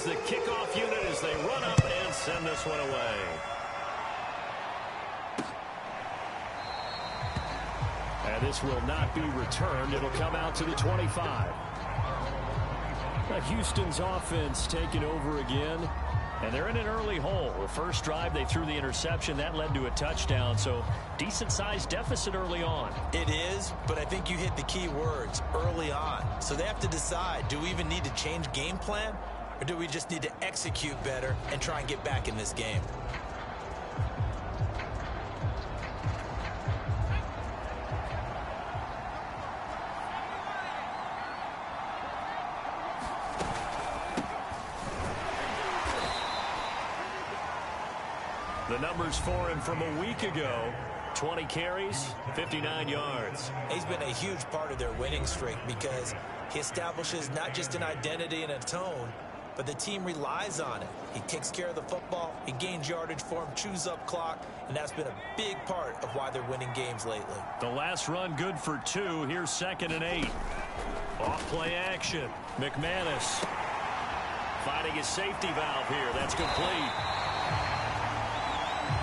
is the kickoff unit as they run up and send this one away. And this will not be returned. It'll come out to the 25. Houston's offense taking over again. And they're in an early hole. The first drive, they threw the interception. That led to a touchdown. So decent-sized deficit early on. It is, but I think you hit the key words, early on. So they have to decide, do we even need to change game plan? Or do we just need to execute better and try and get back in this game? The numbers for him from a week ago, 20 carries, 59 yards. He's been a huge part of their winning streak because he establishes not just an identity and a tone, but the team relies on it. He takes care of the football, he gains yardage for him, chews up clock, and that's been a big part of why they're winning games lately. The last run good for 2. Here's 2nd and 8. Off play action. McManus finding his safety valve here. That's complete.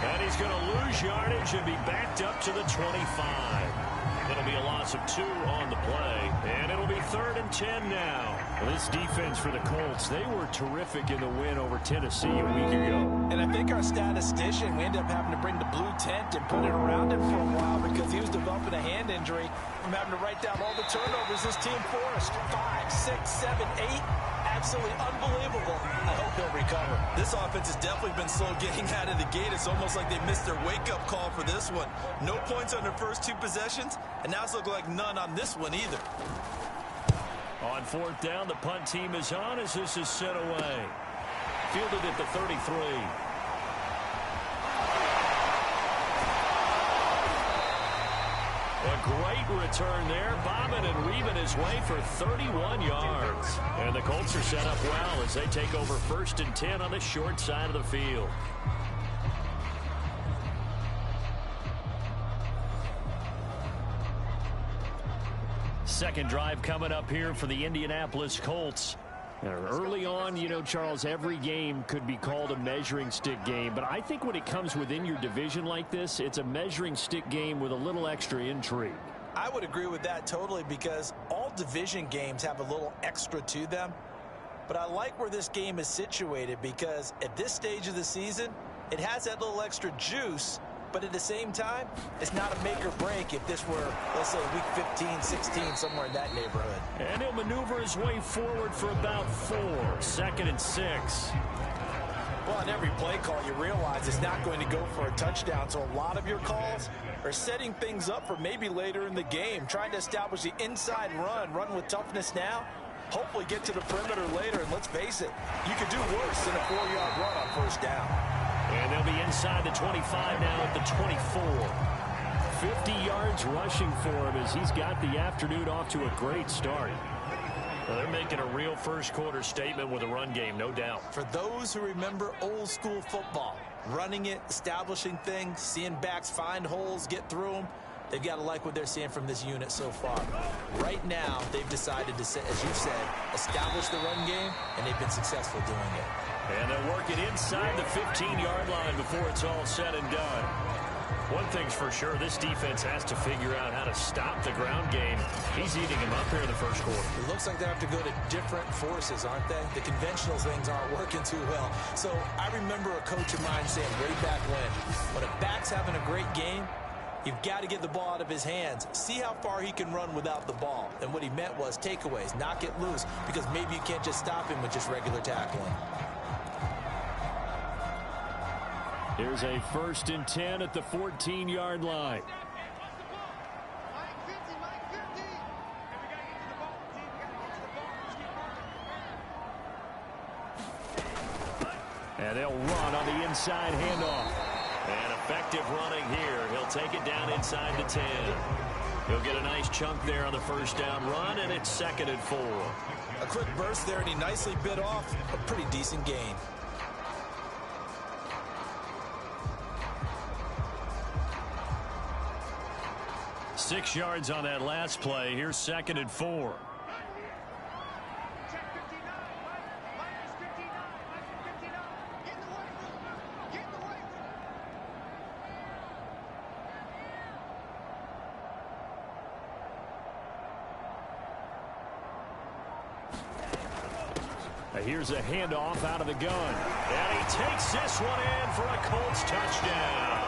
And he's going to lose yardage and be backed up to the 25. It'll be a loss of 2 on the play. And it'll be 3rd and 10 now. Well, this defense for the Colts, they were terrific in the win over Tennessee a week ago. And I think our statistician, we ended up having to bring the blue tent and put it around him for a while because he was developing a hand injury from having to write down all the turnovers this team forced. 5, 6, 7, 8. Absolutely unbelievable. I hope they'll recover. This offense has definitely been slow getting out of the gate. It's almost like they missed their wake-up call for this one. No points on their first 2 possessions, and now it's looking like none on this one either. On 4th down, the punt team is on as this is sent away. Fielded at the 33. A great return there, bobbing and weaving his way for 31 yards. And the Colts are set up well as they take over 1st and 10 on the short side of the field. Second drive coming up here for the Indianapolis Colts. Early on, you know, Charles, every game could be called a measuring stick game. But I think when it comes within your division like this, it's a measuring stick game with a little extra intrigue. I would agree with that totally because all division games have a little extra to them. But I like where this game is situated because at this stage of the season, it has that little extra juice. But at the same time, it's not a make or break if this were, let's say, week 15, 16, somewhere in that neighborhood. And he'll maneuver his way forward for about 4. 2nd and 6. Well, on every play call, you realize it's not going to go for a touchdown. So a lot of your calls are setting things up for maybe later in the game, trying to establish the inside run with toughness now, hopefully get to the perimeter later. And let's face it, you could do worse than a 4-yard run on 1st down. And they'll be inside the 25 now at the 24. 50 yards rushing for him as he's got the afternoon off to a great start. Well, they're making a real first-quarter statement with a run game, no doubt. For those who remember old-school football, running it, establishing things, seeing backs find holes, get through them, they've got to like what they're seeing from this unit so far. Right now, they've decided to, as you said, establish the run game, and they've been successful doing it. And they'll work it inside the 15-yard line before it's all said and done. One thing's for sure, this defense has to figure out how to stop the ground game. He's eating him up here in the first quarter. It looks like they have to go to different forces, aren't they? The conventional things aren't working too well. So I remember a coach of mine saying way back when a back's having a great game, you've got to get the ball out of his hands. See how far he can run without the ball. And what he meant was takeaways, knock it loose, because maybe you can't just stop him with just regular tackling. Here's a 1st and 10 at the 14-yard line. And they'll run on the inside handoff. And effective running here. He'll take it down inside the 10. He'll get a nice chunk there on the 1st down run, and it's 2nd and 4. A quick burst there, and he nicely bit off a pretty decent gain. Six yards on that last play. Here's 2nd and 4. Here's a handoff out of the gun. And he takes this one in for a Colts touchdown.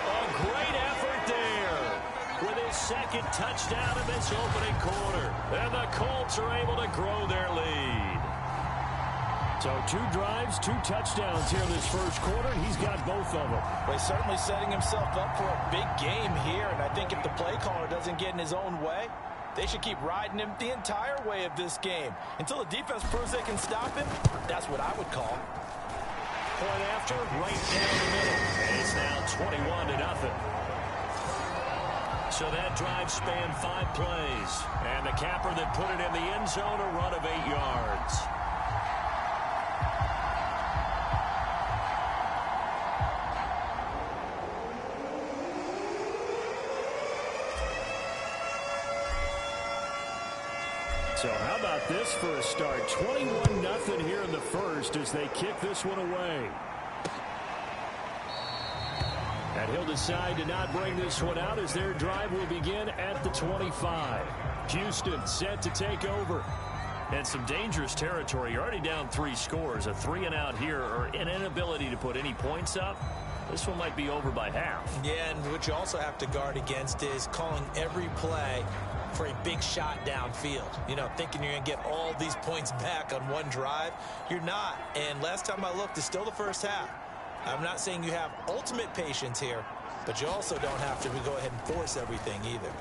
A great effort there with his second touchdown in this opening quarter. And the Colts are able to grow their lead. So 2 drives, 2 touchdowns here this first quarter, and he's got both of them. Well, he's certainly setting himself up for a big game here, and I think if the play caller doesn't get in his own way, they should keep riding him the entire way of this game. Until the defense proves they can stop him, that's what I would call. Point after, right down the middle. And it's now 21-0. So that drive spanned 5 plays. And the capper that put it in the end zone, a run of 8 yards. So how about this for a start? 21-0 here in the first as they kick this one away. And he'll decide to not bring this one out as their drive will begin at the 25. Houston set to take over. And some dangerous territory. You're already down 3 scores. A 3-and-out here or an inability to put any points up. This one might be over by half. Yeah, and what you also have to guard against is calling every play for a big shot downfield. You know, thinking you're going to get all these points back on one drive. You're not. And last time I looked, it's still the first half. I'm not saying you have ultimate patience here, but you also don't have to go ahead and force everything either.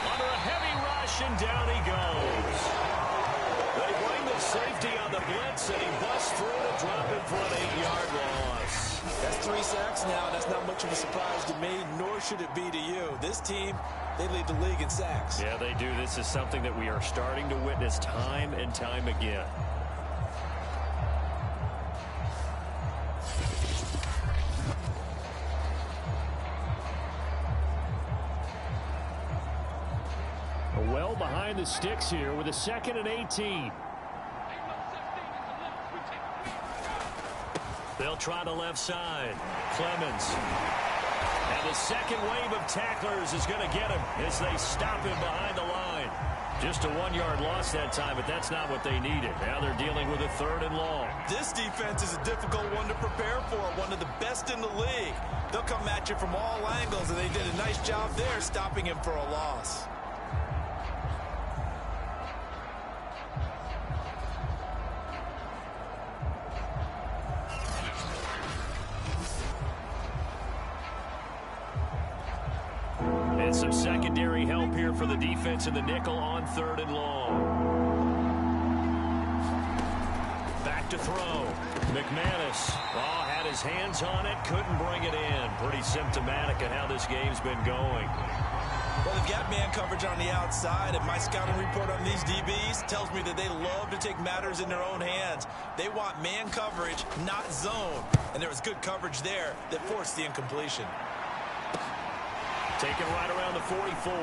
Under a heavy rush, and down he goes. They bring the safety on the blitz, and he busts through to drop it for an 8-yard loss. That's 3 sacks now. That's not much of a surprise to me, nor should it be to you. This team, they lead the league in sacks. Yeah, they do. This is something that we are starting to witness time and time again. Well behind the sticks here with a 2nd and 18. They'll try the left side. Clemens. And the second wave of tacklers is going to get him as they stop him behind the line. Just a 1-yard loss that time, but that's not what they needed. Now they're dealing with a 3rd and long. This defense is a difficult one to prepare for, one of the best in the league. They'll come at you from all angles, and they did a nice job there stopping him for a loss. Some secondary help here for the defense in the nickel on 3rd and long. Back to throw. McManus had his hands on it, couldn't bring it in. Pretty symptomatic of how this game's been going. Well, they've got man coverage on the outside, and my scouting report on these DBs tells me that they love to take matters in their own hands. They want man coverage, not zone. And there was good coverage there that forced the incompletion. Taken right around the 44.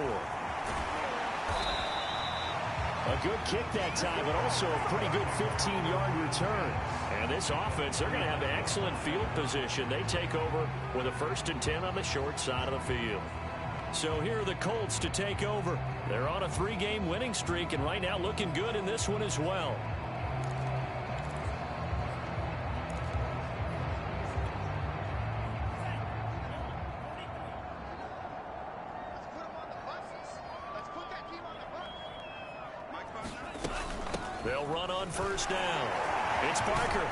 A good kick that time, but also a pretty good 15-yard return. And this offense, they're going to have excellent field position. They take over with a 1st and 10 on the short side of the field. So here are the Colts to take over. They're on a 3-game winning streak, and right now looking good in this one as well. They'll run on 1st down. It's Parker.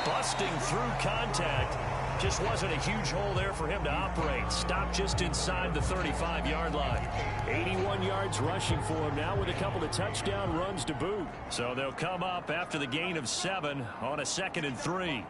Busting through contact. Just wasn't a huge hole there for him to operate. Stopped just inside the 35-yard line. 81 yards rushing for him now with a couple of touchdown runs to boot. So they'll come up after the gain of 7 on a 2nd and 3.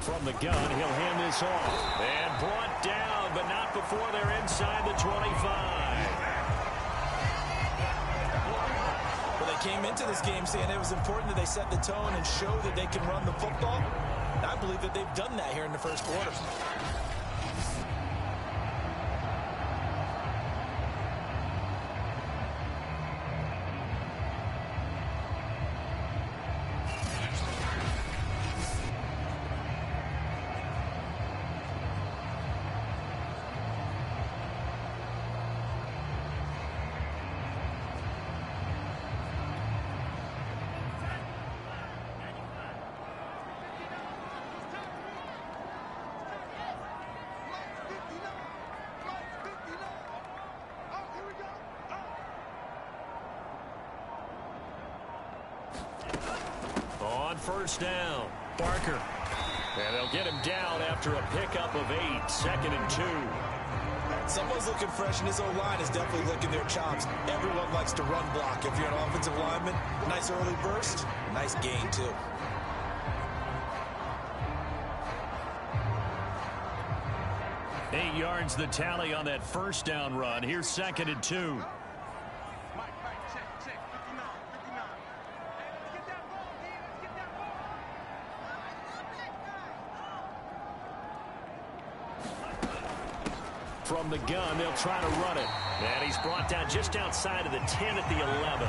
From the gun, he'll hand this off. And brought down, but not before they're inside the 25. Well, they came into this game saying it was important that they set the tone and show that they can run the football. And I believe that they've done that here in the first quarter. on first down. Barker. And they'll get him down after a pickup of 8, 2nd and 2. Someone's looking fresh, and his O-line is definitely licking their chops. Everyone likes to run block. If you're an offensive lineman, nice early burst, nice gain, too. Eight yards the tally on that first down run. Here's 2nd and 2. From the gun, they'll try to run it. And he's brought down just outside of the 10 at the 11.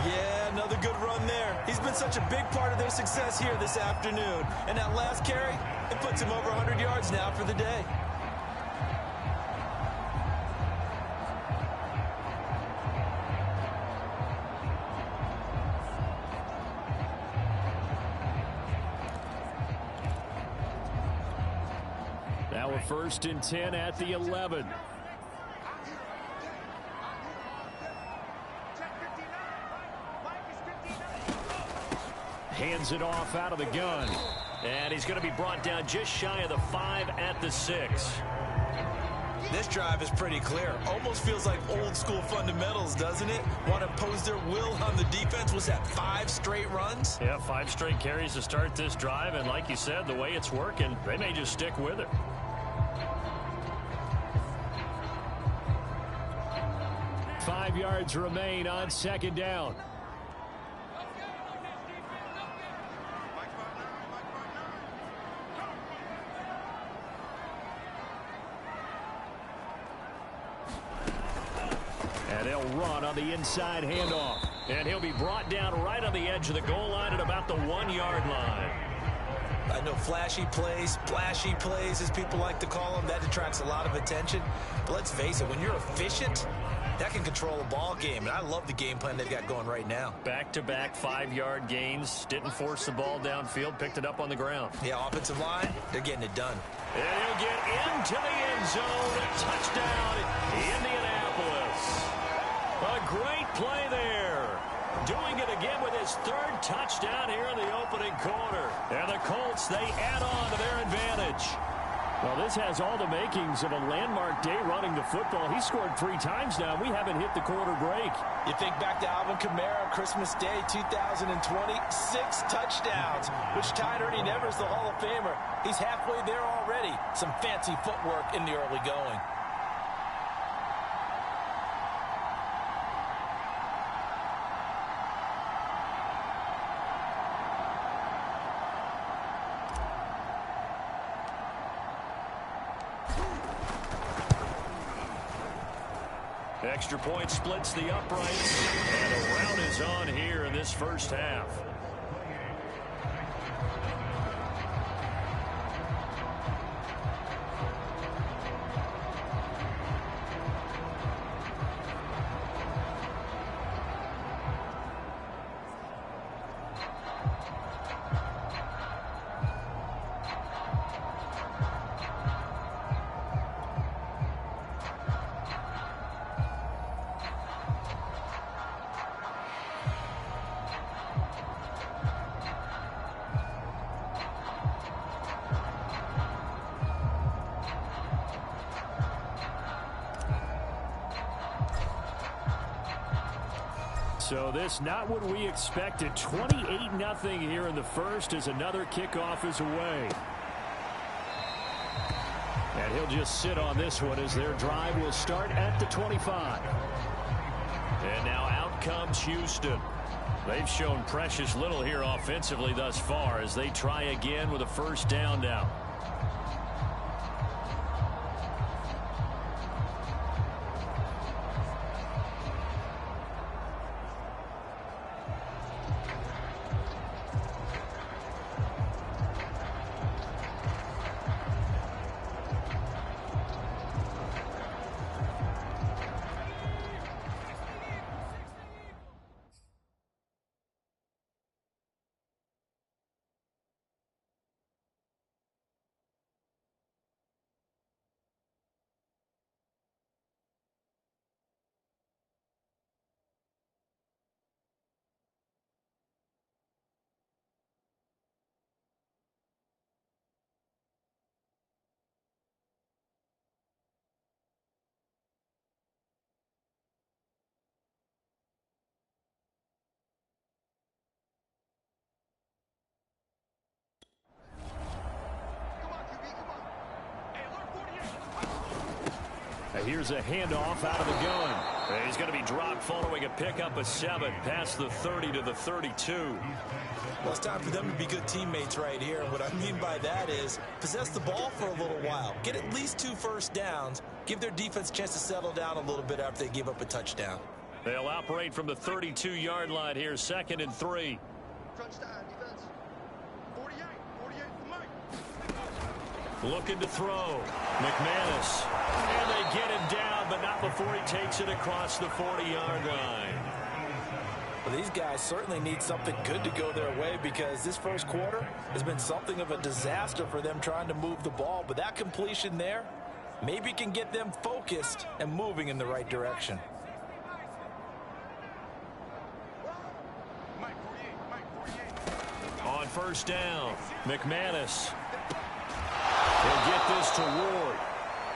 Yeah, another good run there. He's been such a big part of their success here this afternoon. And that last carry, it puts him over 100 yards now for the day. Now a 1st and 10 at the 11. Hands it off out of the gun. And he's going to be brought down just shy of the 5 at the 6. This drive is pretty clear. Almost feels like old school fundamentals, doesn't it? Want to impose their will on the defense. Was that 5 straight runs? Yeah, 5 straight carries to start this drive. And like you said, the way it's working, they may just stick with it. Five yards remain on 2nd down. And they'll run on the inside handoff. And he'll be brought down right on the edge of the goal line at about the 1-yard line. I know flashy plays, splashy plays, as people like to call them, that attracts a lot of attention. But let's face it, when you're efficient, that can control a ball game. And I love the game plan they've got going right now. Back-to-back 5-yard gains. Didn't force the ball downfield. Picked it up on the ground. Yeah, offensive line, they're getting it done. And he'll get into the end zone. A touchdown, Indianapolis. A great play there. Doing it again with his 3rd touchdown here in the opening quarter. And the Colts, they add on to their advantage. Well, this has all the makings of a landmark day running the football. He scored 3 times now. We haven't hit the quarter break. You think back to Alvin Kamara, Christmas Day 2020, 6 touchdowns, which tied Ernie Nevers, the Hall of Famer. He's halfway there already. Some fancy footwork in the early going. Extra point splits the uprights, and a rout is on here in this first half. So this not what we expected. 28-0 here in the first as another kickoff is away. And he'll just sit on this one as their drive will start at the 25. And now out comes Houston. They've shown precious little here offensively thus far as they try again with a first down now. Here's a handoff out of the gun. He's going to be dropped following a pickup of 7 past the 30 to the 32. Well, it's time for them to be good teammates right here. And what I mean by that is possess the ball for a little while. Get at least 2 first downs. Give their defense a chance to settle down a little bit after they give up a touchdown. They'll operate from the 32-yard line here, 2nd and 3. Looking to throw. McManus. And they get him down, but not before he takes it across the 40-yard line. Well, these guys certainly need something good to go their way because this first quarter has been something of a disaster for them trying to move the ball. But that completion there maybe can get them focused and moving in the right direction. On first down, McManus. He'll get this to Ward.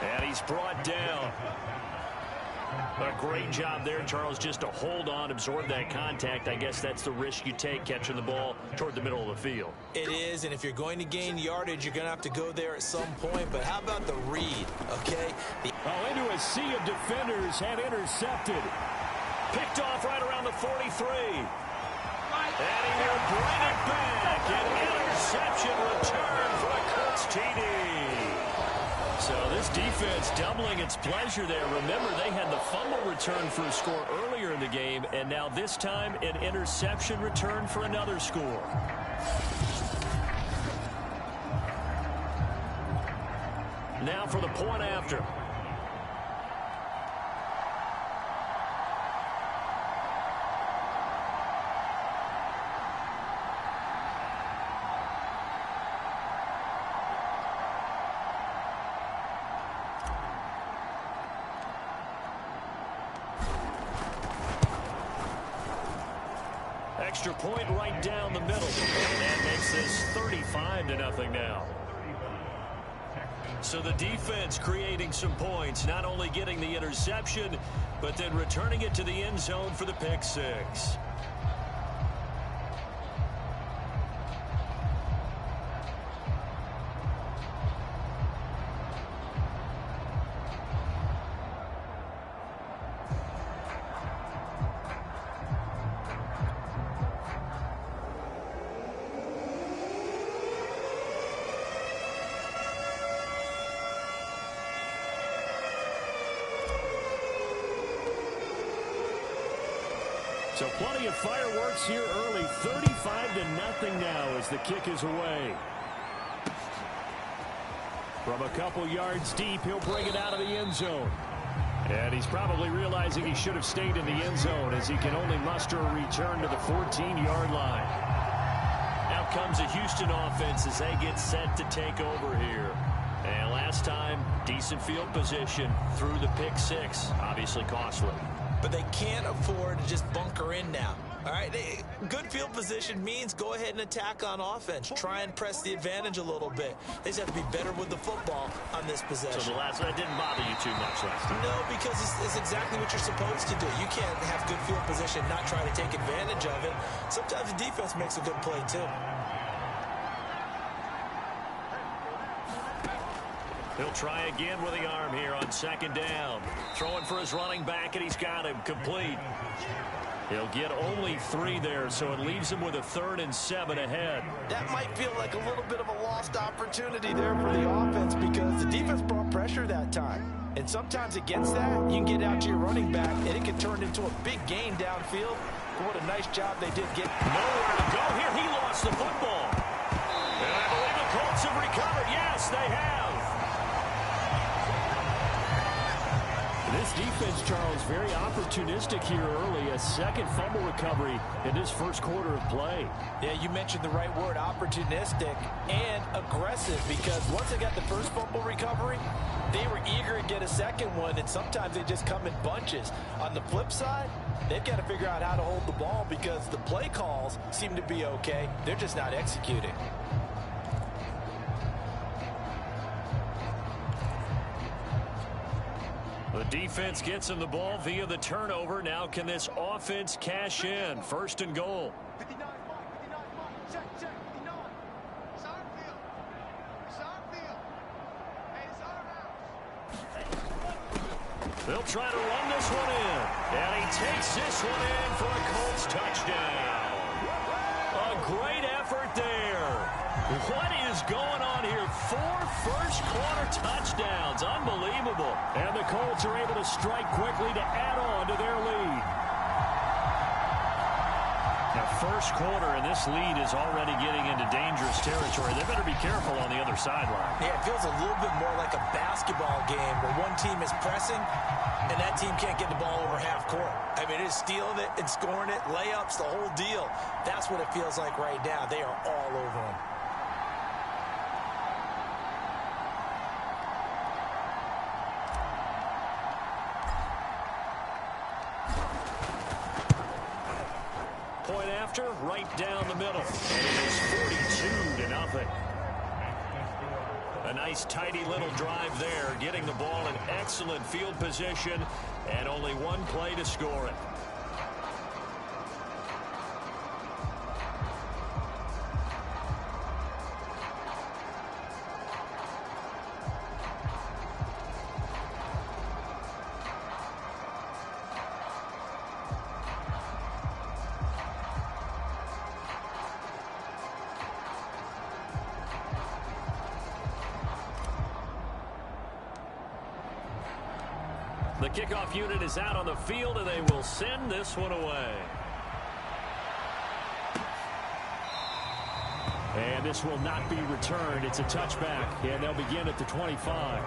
And he's brought down. A great job there, Charles, just to hold on, absorb that contact. I guess that's the risk you take catching the ball toward the middle of the field. It is, and if you're going to gain yardage, you're going to have to go there at some point. But how about the read, okay? Into a sea of defenders, had intercepted. Picked off right around the 43. And he will bring it back. An interception return for a Colts TD. So this defense doubling its pleasure there. Remember, they had the fumble return for a score earlier in the game, and now this time an interception return for another score. Now for the point after. Extra point right down the middle. And that makes this 35-0 now. So the defense creating some points, not only getting the interception, but then returning it to the end zone for the pick six. So plenty of fireworks here early. 35-0 now as the kick is away. From a couple yards deep, he'll bring it out of the end zone. And he's probably realizing he should have stayed in the end zone as he can only muster a return to the 14-yard line. Out comes a Houston offense as they get set to take over here. And last time, decent field position through the pick six. Obviously costly. But they can't afford to just bunker in now. All right, good field position means go ahead and attack on offense. Try and press the advantage a little bit. They just have to be better with the football on this possession. So the last one didn't bother you too much last time? No, because it's exactly what you're supposed to do. You can't have good field position, not try to take advantage of it. Sometimes the defense makes a good play too. He'll try again with the arm here on second down. Throwing for his running back, and he's got him complete. He'll get only 3 there, so it leaves him with a 3rd and 7 ahead. That might feel like a little bit of a lost opportunity there for the offense because the defense brought pressure that time. And sometimes against that, you can get out to your running back, and it can turn into a big gain downfield. What a nice job they did get. Nowhere to go here. He lost the football. And I believe the Colts have recovered. Yes, they have. This defense, Charles, very opportunistic here early. A second fumble recovery in this first quarter of play. Yeah, you mentioned the right word, opportunistic and aggressive, because once they got the first fumble recovery, they were eager to get a second one, and sometimes they just come in bunches. On the flip side, they've got to figure out how to hold the ball because the play calls seem to be okay. They're just not executing. The defense gets him the ball via the turnover. Now can this offense cash in? 1st and goal. They'll try to run this one in. And he takes this one in for a Colts touchdown. A great effort there. What is going on here? 4 first-quarter touchdowns. Unbelievable. And the Colts are able to strike quickly to add on to their lead. Now, first quarter, and this lead is already getting into dangerous territory. They better be careful on the other sideline. Yeah, it feels a little bit more like a basketball game where one team is pressing and that team can't get the ball over half court. I mean, it is stealing it and scoring it, layups, the whole deal. That's what it feels like right now. They are all over them. Right down the middle. And it is 42-0. A nice, tidy little drive there, getting the ball in excellent field position, and only one play to score it. The kickoff unit is out on the field, and they will send this one away. And this will not be returned. It's a touchback, and they'll begin at the 25.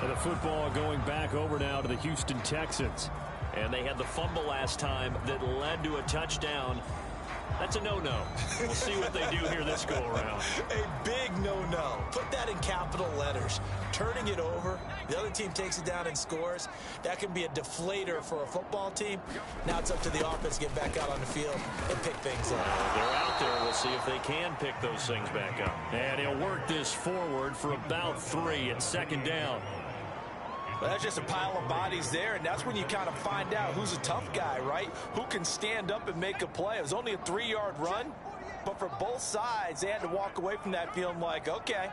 And the football going back over now to the Houston Texans. And they had the fumble last time that led to a touchdown. That's a no-no. We'll see what they do here this go-around. A big no-no. Put that in capital letters. Turning it over, the other team takes it down and scores. That can be a deflator for a football team. Now it's up to the offense to get back out on the field and pick things up. They're out there. We'll see if they can pick those things back up. And he'll work this forward for about 3 at second down. Well, that's just a pile of bodies there, and that's when you kind of find out who's a tough guy, right? Who can stand up and make a play. It was only a 3-yard run, but for both sides, they had to walk away from that feeling like, okay,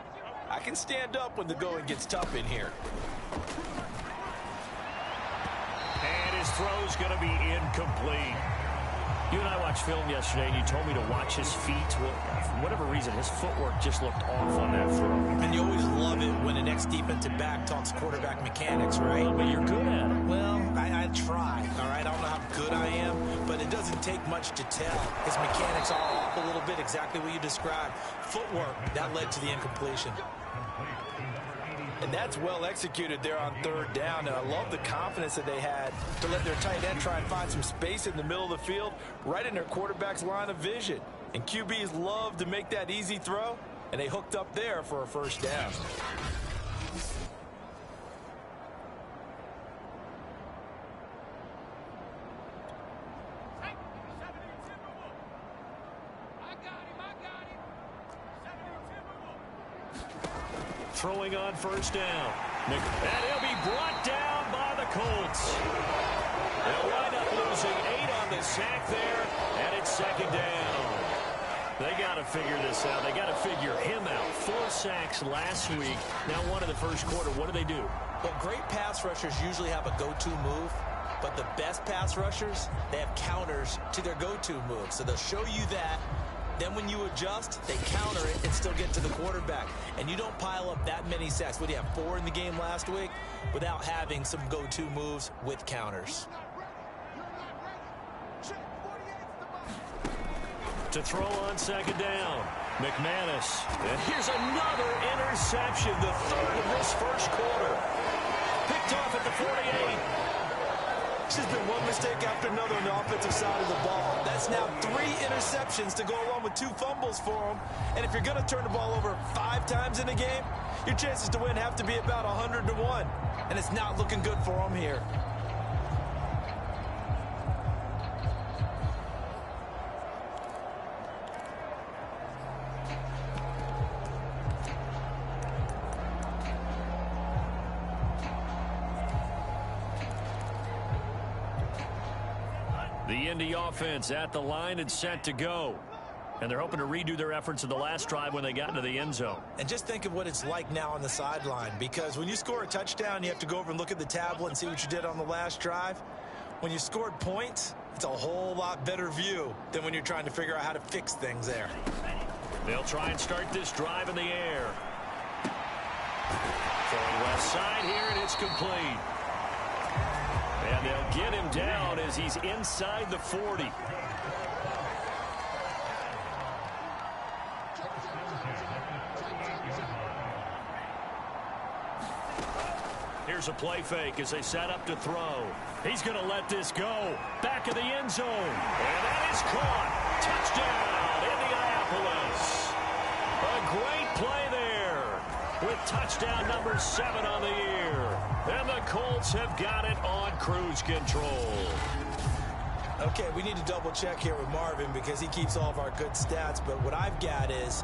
I can stand up when the going gets tough in here. And his throw's going to be incomplete. You and I watched film yesterday, and you told me to watch his feet. Well, for whatever reason, his footwork just looked off on that throw. And you always love it when the next defensive back talks quarterback mechanics, right? But you're good at it. Well, I try, all right? I don't know how good I am, but it doesn't take much to tell. His mechanics are off a little bit, exactly what you described. Footwork, that led to the incompletion. And that's well executed there on third down. And I love the confidence that they had to let their tight end try and find some space in the middle of the field, right in their quarterback's line of vision. And QBs love to make that easy throw, and they hooked up there for a first down. Throwing on first down. And he'll be brought down by the Colts. They'll wind up losing 8 on the sack there, and it's second down. They got to figure this out. They got to figure him out. 4 sacks last week. Now 1 in the first quarter. What do they do? Well, great pass rushers usually have a go-to move, but the best pass rushers, they have counters to their go-to move. So they'll show you that. Then when you adjust, they counter it and still get to the quarterback. And you don't pile up that many sacks. What do you have, 4 in the game last week? Without having some go-to moves with counters. To throw on second down, McManus. And here's another interception, the 3rd of this first quarter. Picked off at the 48. This has been one mistake after another on the offensive side of the ball. That's now 3 interceptions to go along with 2 fumbles for him. And if you're going to turn the ball over 5 times in a game, your chances to win have to be about 100 to 1. And it's not looking good for him here. The Indy offense at the line and set to go. And they're hoping to redo their efforts in the last drive when they got into the end zone. And just think of what it's like now on the sideline, because when you score a touchdown, you have to go over and look at the tablet and see what you did on the last drive. When you scored points, it's a whole lot better view than when you're trying to figure out how to fix things there. They'll try and start this drive in the air. Throwing left side here, and it's complete. And they'll get him down as he's inside the 40. Here's a play fake as they set up to throw. He's going to let this go. Back of the end zone. And that is caught. Touchdown, Indianapolis. A great play there with touchdown number 7 on the year. And the Colts have got it on cruise control. Okay, we need to double check here with Marvin because he keeps all of our good stats. But what I've got is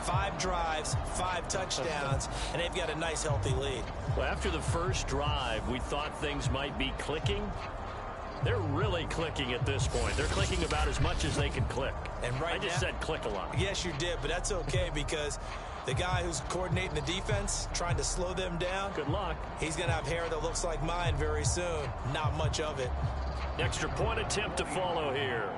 5 drives, 5 touchdowns, and they've got a nice, healthy lead. Well, after the first drive, we thought things might be clicking. They're really clicking at this point. They're clicking about as much as they can click. And right I just said click a lot. Yes, you did, but that's okay because the guy who's coordinating the defense, trying to slow them down, good luck. He's going to have hair that looks like mine very soon. Not much of it. Extra point attempt to follow here.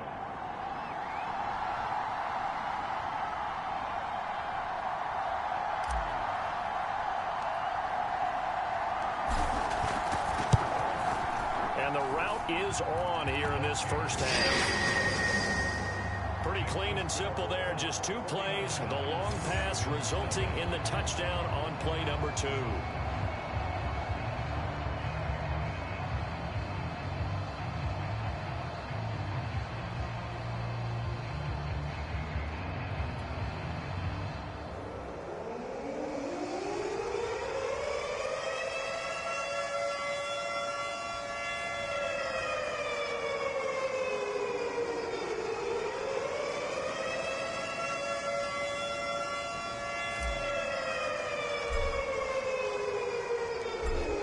And the route is on here in this first half. Pretty clean and simple there. Just 2 plays. The long pass resulting in the touchdown on play number 2.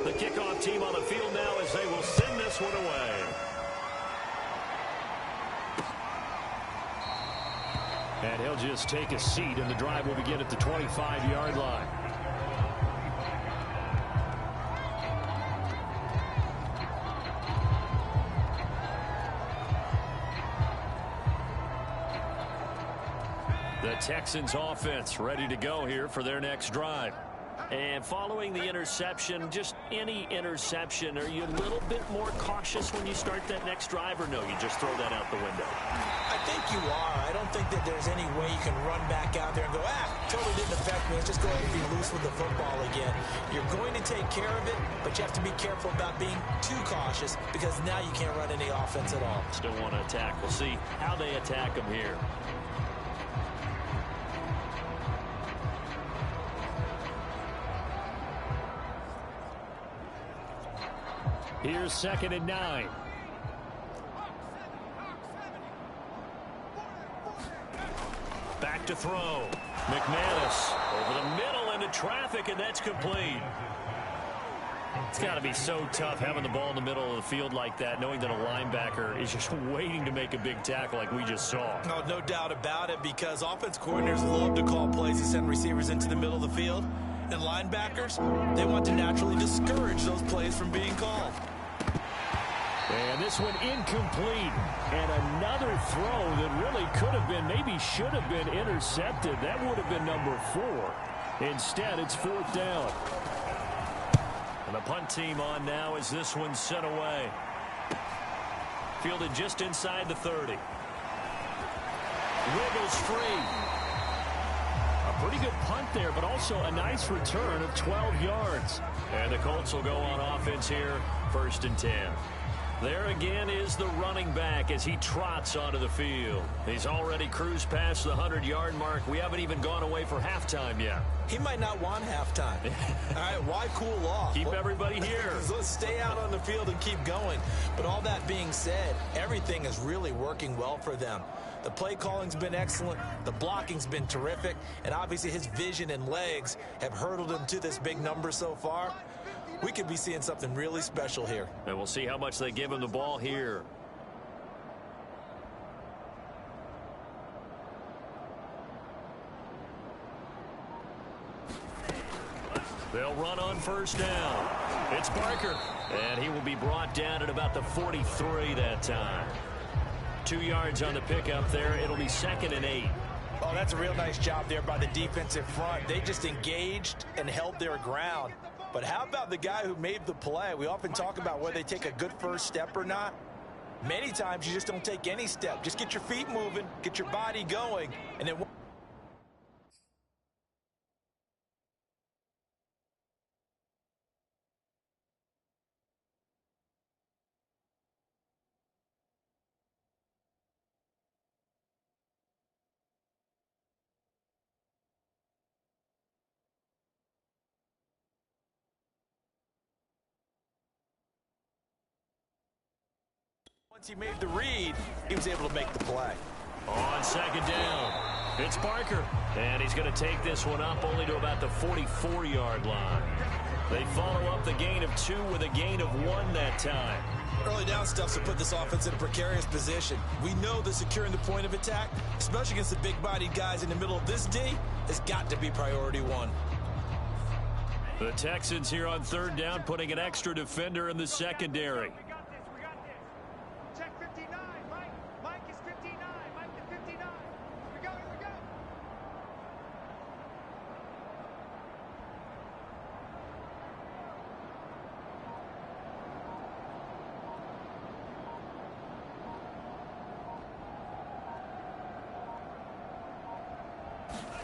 The kickoff team on the field now as they will send this one away. And he'll just take a seat, and the drive will begin at the 25-yard line. The Texans offense ready to go here for their next drive. And following the interception, just any interception, are you a little bit more cautious when you start that next drive, or no, you just throw that out the window? I think you are. I don't think that there's any way you can run back out there and go, totally didn't affect me. Let's just go ahead and be loose with the football again. You're going to take care of it, but you have to be careful about being too cautious because now you can't run any offense at all. Still want to attack. We'll see how they attack them here. Here's 2nd and 9. Back to throw. McManus over the middle into traffic, and that's complete. It's got to be so tough having the ball in the middle of the field like that, knowing that a linebacker is just waiting to make a big tackle like we just saw. Oh, no doubt about it, because offense coordinators love to call plays and send receivers into the middle of the field. And linebackers, they want to naturally discourage those plays from being called. And this one incomplete. And another throw that really could have been, maybe should have been intercepted. That would have been number 4. Instead, it's 4th down. And the punt team on now as this one's sent away. Fielded just inside the 30. Wiggles free. A pretty good punt there, but also a nice return of 12 yards. And the Colts will go on offense here, 1st and 10. There again is the running back as he trots onto the field. He's already cruised past the 100-yard mark. We haven't even gone away for halftime yet. He might not want halftime. All right, why cool off? Keep everybody here. Let's stay out on the field and keep going. But all that being said, everything is really working well for them. The play calling's been excellent. The blocking's been terrific. And obviously his vision and legs have hurdled him to this big number so far. We could be seeing something really special here. And we'll see how much they give him the ball here. They'll run on first down. It's Barker, and he will be brought down at about the 43 that time. 2 yards on the pickup there. It'll be 2nd and 8. Oh, that's a real nice job there by the defensive front. They just engaged and held their ground. But how about the guy who made the play? We often talk about whether they take a good first step or not. Many times you just don't take any step. Just get your feet moving, get your body going, and then... Once he made the read, he was able to make the play. On 2nd down, it's Barker, and he's going to take this one up only to about the 44-yard line. They follow up the gain of 2 with a gain of 1 that time. Early down stuff to put this offense in a precarious position. We know that securing the point of attack, especially against the big-bodied guys in the middle of this D, has got to be priority 1. The Texans here on 3rd down, putting an extra defender in the secondary.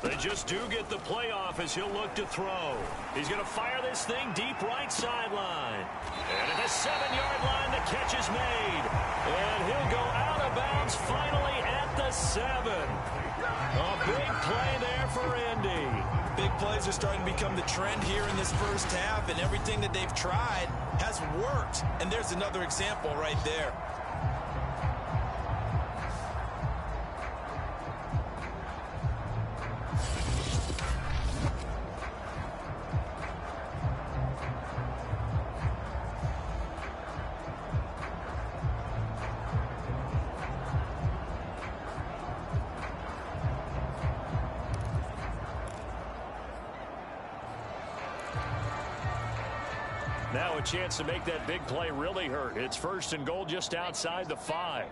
They just do get the playoff as he'll look to throw. He's going to fire this thing deep right sideline. And at the 7-yard line, the catch is made. And he'll go out of bounds finally at the 7. A big play there for Indy. Big plays are starting to become the trend here in this first half, and everything that they've tried has worked. And there's another example right there. Now a chance to make that big play really hurt. It's 1st and goal just outside the 5.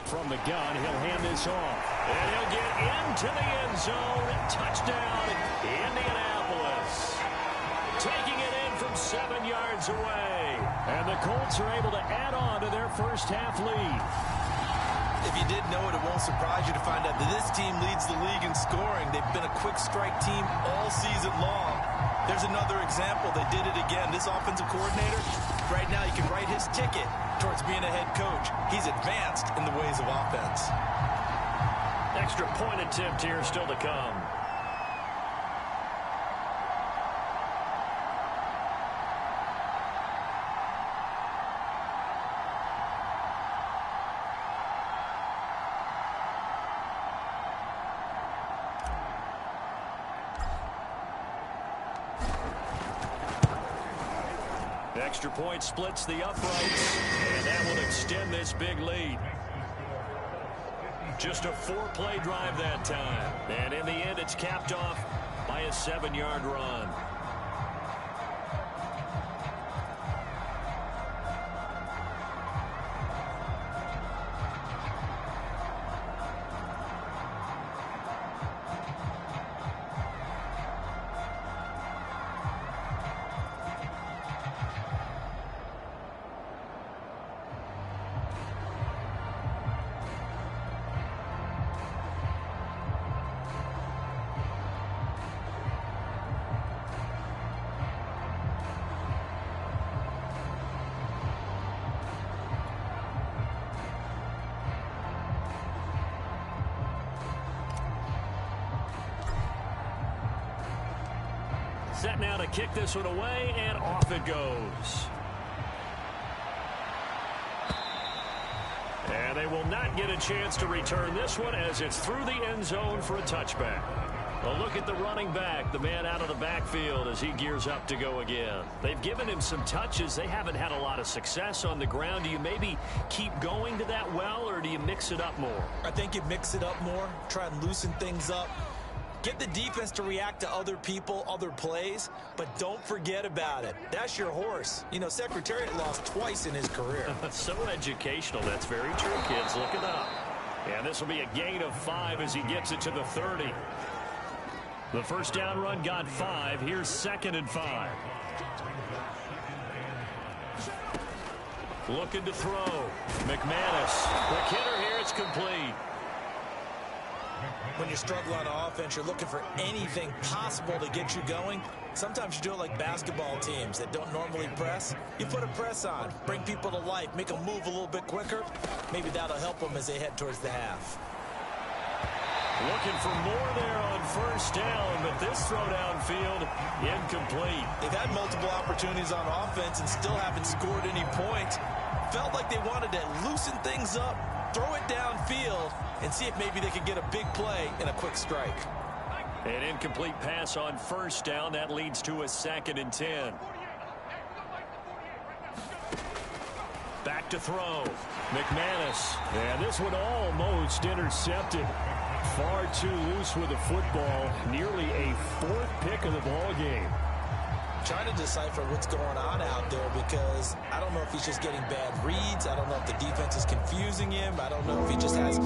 From the gun, he'll hand this off. And he'll get into the end zone. Touchdown, Indianapolis. Taking it in from 7 yards away. And the Colts are able to add on to their first half lead. If you didn't know it, it won't surprise you to find out that this team leads the league in scoring. They've been a quick strike team all season long. There's another example. They did it again. This offensive coordinator, right now, you can write his ticket towards being a head coach. He's advanced in the ways of offense. Extra point attempt here still to come. Extra point splits the uprights, and that will extend this big lead. Just a 4-play drive that time, and in the end it's capped off by a 7-yard run. Set now to kick this one away, and off it goes. And they will not get a chance to return this one as it's through the end zone for a touchback. Well, look at the running back, the man out of the backfield as he gears up to go again. They've given him some touches. They haven't had a lot of success on the ground. Do you maybe keep going to that well, or do you mix it up more? I think you mix it up more, try and loosen things up. Get the defense to react to other people, other plays, but don't forget about it. That's your horse. You know, Secretariat lost twice in his career. So educational. That's very true, kids. Look it up. And this will be a gain of 5 as he gets it to the 30. The first down run got 5. Here's 2nd and 5. Looking to throw. McManus. Quick hitter here. It's complete. When you struggle on offense, you're looking for anything possible to get you going. Sometimes you do it like basketball teams that don't normally press. You put a press on, bring people to life, make them move a little bit quicker. Maybe that'll help them as they head towards the half. Looking for more there on first down, but this throw downfield incomplete. They've had multiple opportunities on offense and still haven't scored any points. Felt like they wanted to loosen things up, throw it downfield, and see if maybe they could get a big play in a quick strike. An incomplete pass on first down. That leads to a 2nd and 10. Back to throw. McManus. And this one almost intercepted. Far too loose with the football. Nearly a 4th pick of the ball game. Trying to decipher what's going on out there because I don't know if he's just getting bad reads. I don't know if the defense is confusing him. I don't know if he just has,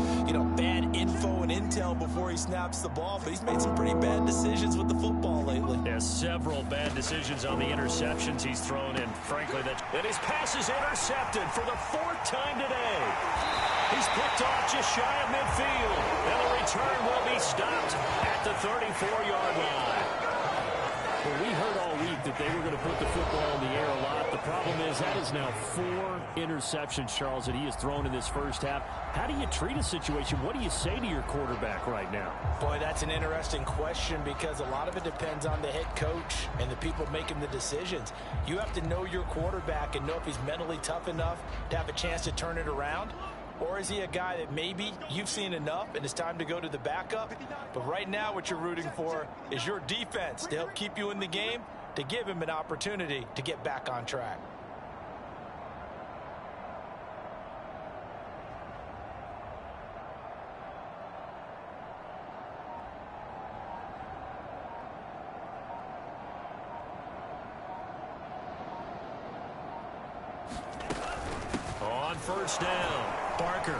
bad info and intel before he snaps the ball. But he's made some pretty bad decisions with the football lately. Yes, several bad decisions on the interceptions he's thrown in. Frankly, that his pass is intercepted for the 4th time today. He's picked off just shy of midfield. And the return will be stopped at the 34-yard line. Well, we heard all week that they were going to put the football in the air a lot. The problem is that is now 4 interceptions, Charles, that he has thrown in this first half. How do you treat a situation? What do you say to your quarterback right now? Boy, that's an interesting question because a lot of it depends on the head coach and the people making the decisions. You have to know your quarterback and know if he's mentally tough enough to have a chance to turn it around. Or is he a guy that maybe you've seen enough and it's time to go to the backup? But right now what you're rooting for is your defense to help keep you in the game, to give him an opportunity to get back on track. On first down, Barker.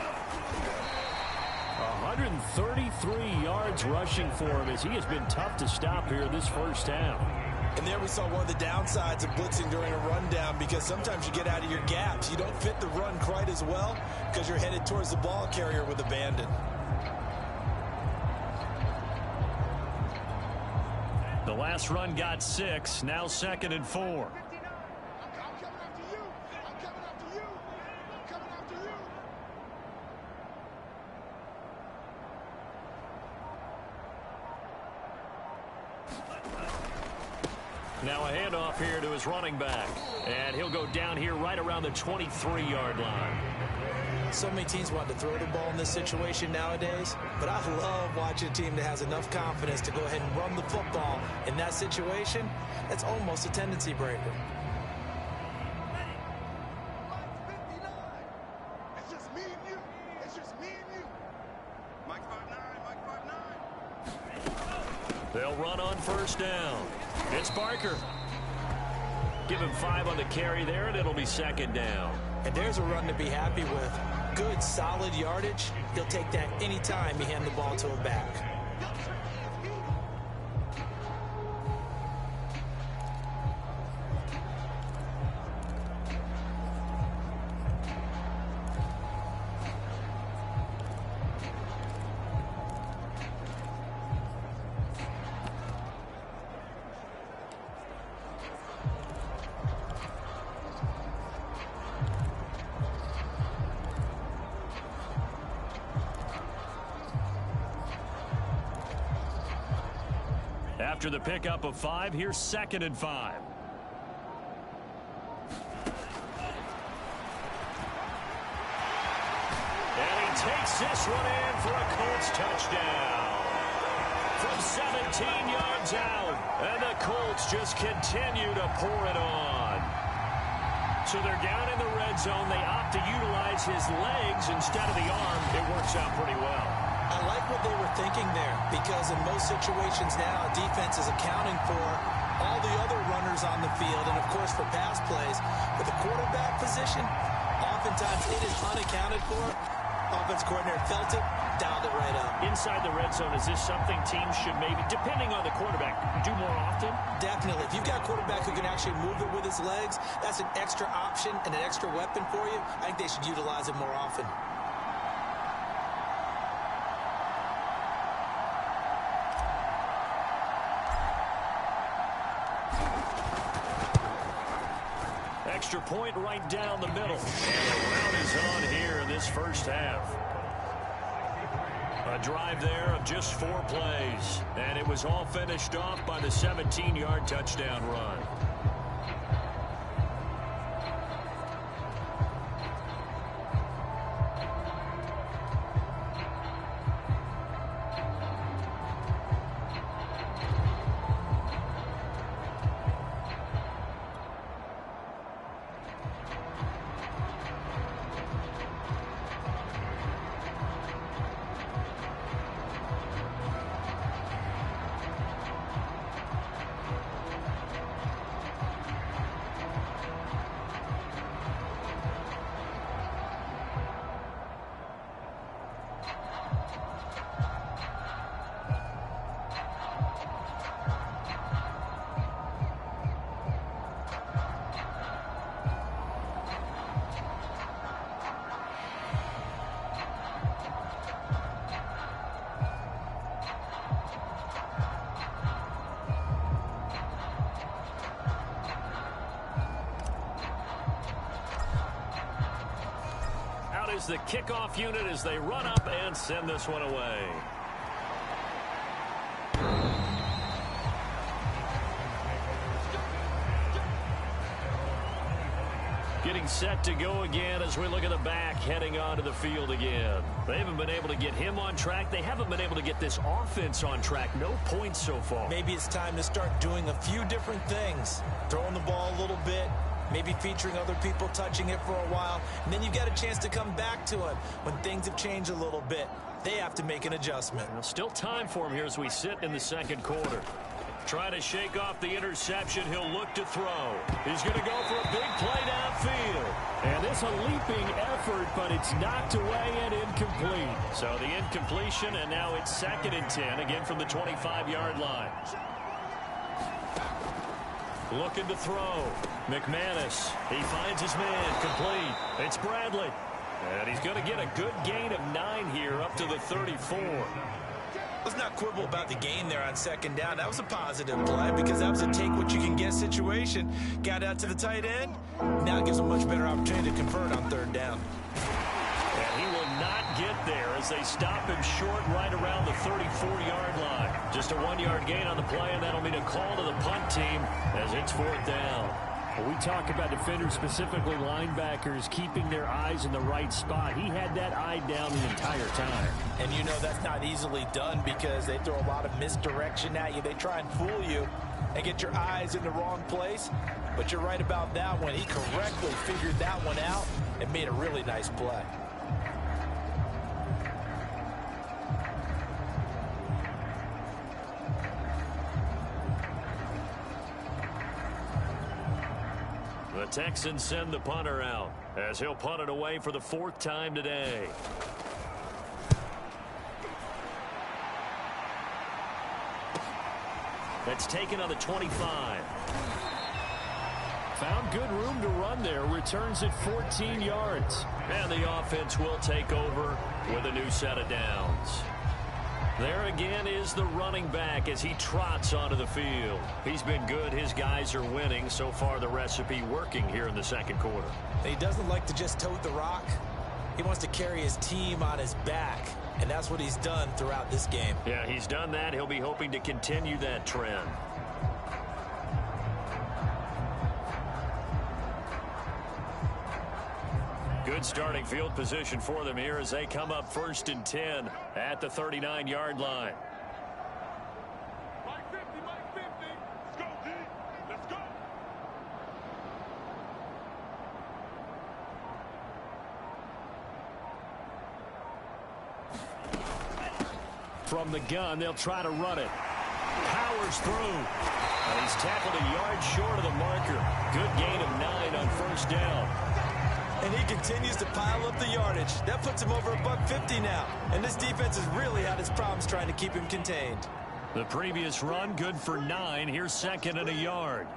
133 yards rushing for him as he has been tough to stop here this first half. And there we saw one of the downsides of blitzing during a rundown because sometimes you get out of your gaps. You don't fit the run quite as well because you're headed towards the ball carrier with abandon. The last run got 6, now 2nd and 4. Now a handoff here to his running back. And he'll go down here right around the 23-yard line. So many teams want to throw the ball in this situation nowadays, but I love watching a team that has enough confidence to go ahead and run the football in that situation. That's almost a tendency breaker. It's just me and you. It's just me and you. Mike 5'9", Mike 5'9". They'll run on first down. It's Barker. Give him 5 on the carry there, and it'll be 2nd down. And there's a run to be happy with. Good, solid yardage. He'll take that anytime you hand the ball to him back. After the pickup of 5, here's 2nd and 5. And he takes this one in for a Colts touchdown. From 17 yards out. And the Colts just continue to pour it on. So they're down in the red zone. They opt to utilize his legs instead of the arm. It works out pretty well. I like what they were thinking there, because in most situations now, defense is accounting for all the other runners on the field, and of course for pass plays. But the quarterback position, oftentimes it is unaccounted for. Offense coordinator felt it, dialed it right up. Inside the red zone, is this something teams should maybe, depending on the quarterback, do more often? Definitely. If you've got a quarterback who can actually move it with his legs, that's an extra option and an extra weapon for you. I think they should utilize it more often. Extra point right down the middle. And the round is on here in this first half. A drive there of just 4 plays. And it was all finished off by the 17-yard touchdown run. Is the kickoff unit as they run up and send this one away. Getting set to go again as we look at the back heading onto the field again. They haven't been able to get him on track. They haven't been able to get this offense on track. No points so far. Maybe it's time to start doing a few different things. Throwing the ball a little bit. Maybe featuring other people touching it for a while. And then you've got a chance to come back to it when things have changed a little bit. They have to make an adjustment. Well, still time for him here as we sit in the second quarter. Trying to shake off the interception. He'll look to throw. He's going to go for a big play downfield. And it's a leaping effort, but it's knocked away and incomplete. So the incompletion, and now it's 2nd and 10, again from the 25-yard line. Looking to throw. McManus. He finds his man. Complete. It's Bradley. And he's going to get a good gain of 9 here up to the 34. Let's not quibble about the gain there on 2nd down. That was a positive play because that was a take-what-you-can-get situation. Got out to the tight end. Now it gives him a much better opportunity to convert on 3rd down. And he will not get there as they stop him short right around the 34-yard line. Just a 1-yard gain on the play, and that'll mean a call to the punt team as it's 4th down. Well, we talk about defenders, specifically linebackers, keeping their eyes in the right spot. He had that eye down the entire time. And you know that's not easily done because they throw a lot of misdirection at you. They try and fool you and get your eyes in the wrong place. But you're right about that one. He correctly figured that one out and made a really nice play. The Texans send the punter out as he'll punt it away for the 4th time today. That's taken on the 25. Found good room to run there. Returns at 14 yards. And the offense will take over with a new set of downs. There again is the running back as he trots onto the field. He's been good. His guys are winning. So far, the recipe working here in the second quarter. He doesn't like to just tote the rock. He wants to carry his team on his back, and that's what he's done throughout this game. Yeah, he's done that. He'll be hoping to continue that trend. Good starting field position for them here as they come up 1st and 10 at the 39-yard line. From the gun, they'll try to run it. Powers through. And he's tackled a yard short of the marker. Good gain of 9 on first down. And he continues to pile up the yardage. That puts him over $150 now. And this defense has really had its problems trying to keep him contained. The previous run, good for 9. Here's 2nd and a yard.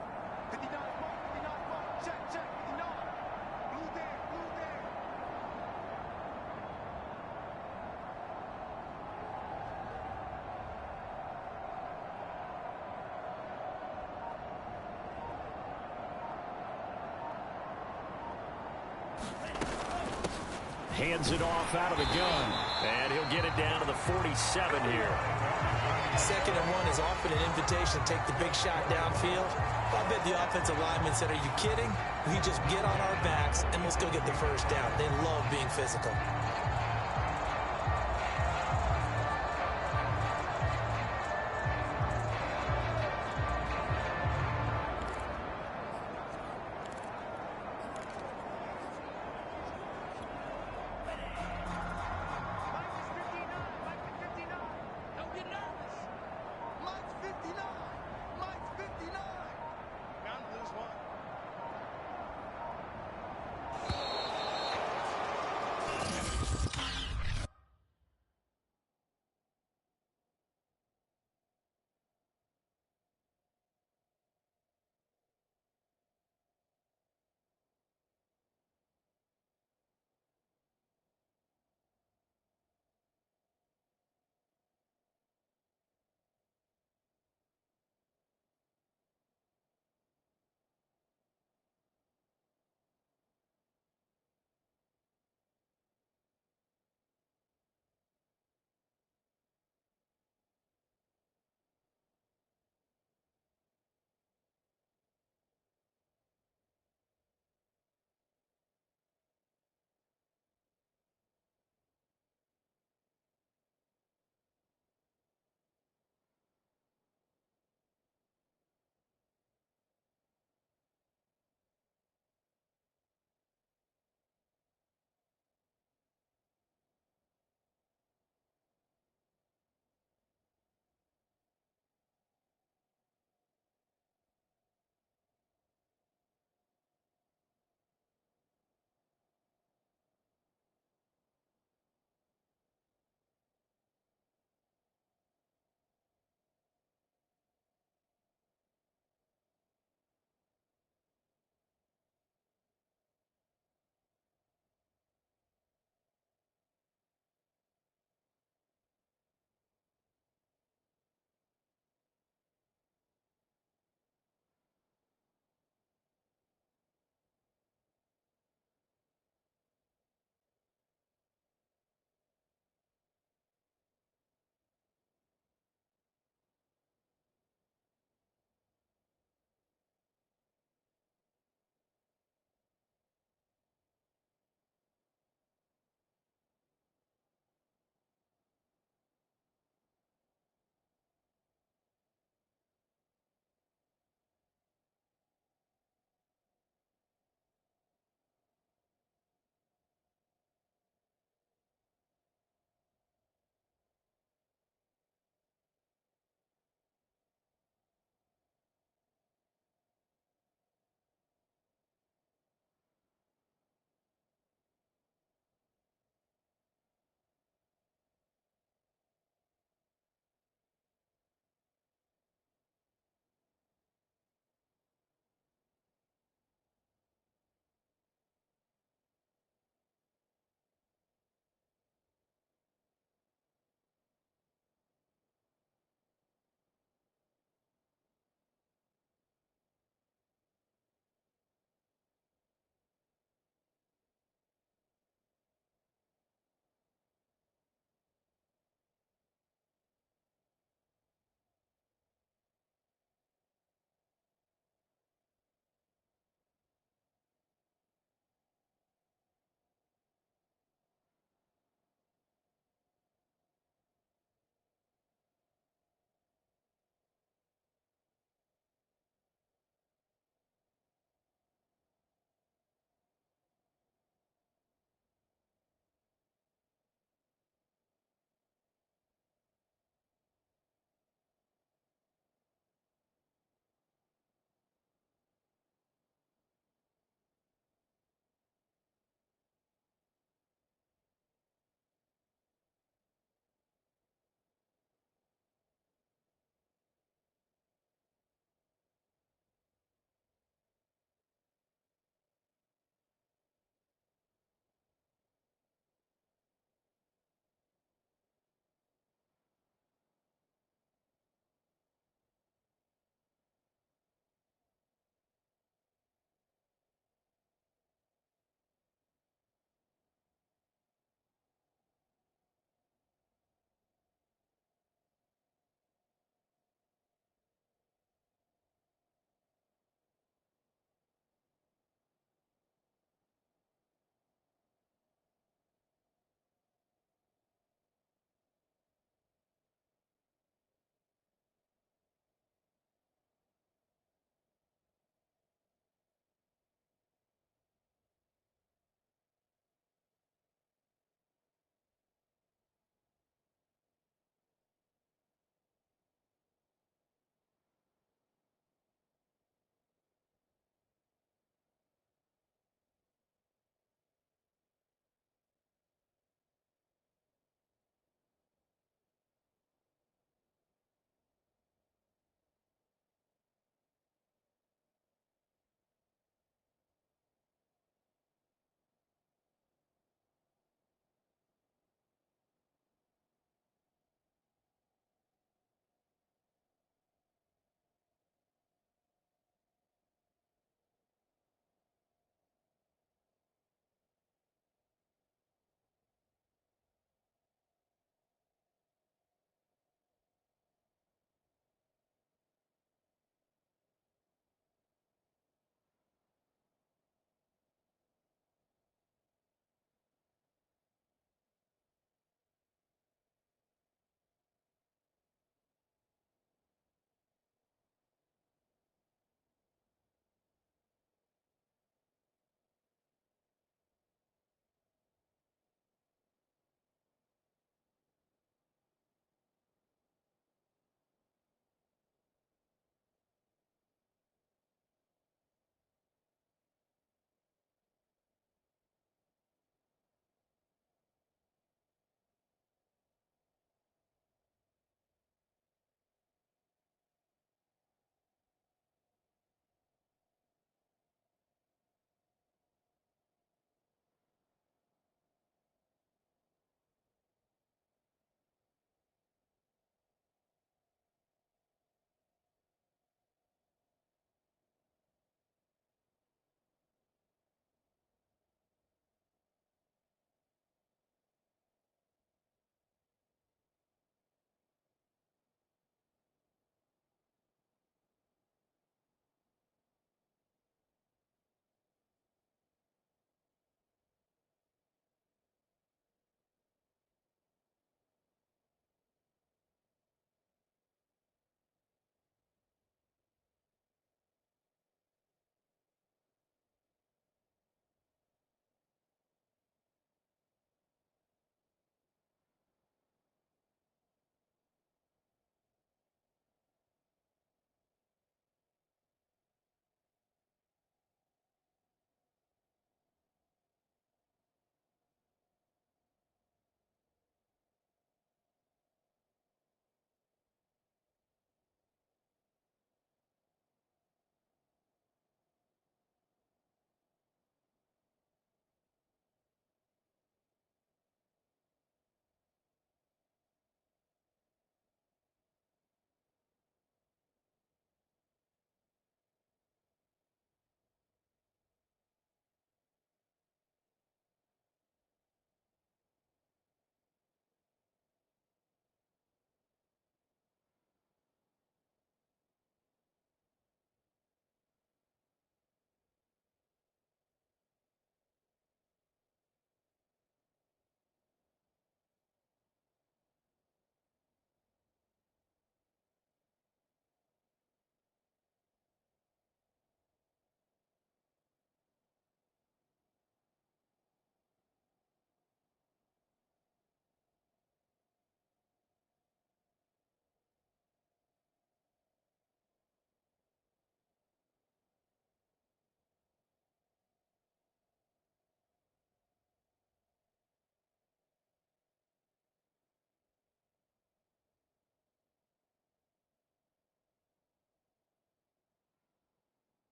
Hands it off out of the gun. And he'll get it down to the 47 here. 2nd and 1 is often an invitation to take the big shot downfield. I bet the offensive lineman said, are you kidding? We just get on our backs and let's go get the first down. They love being physical.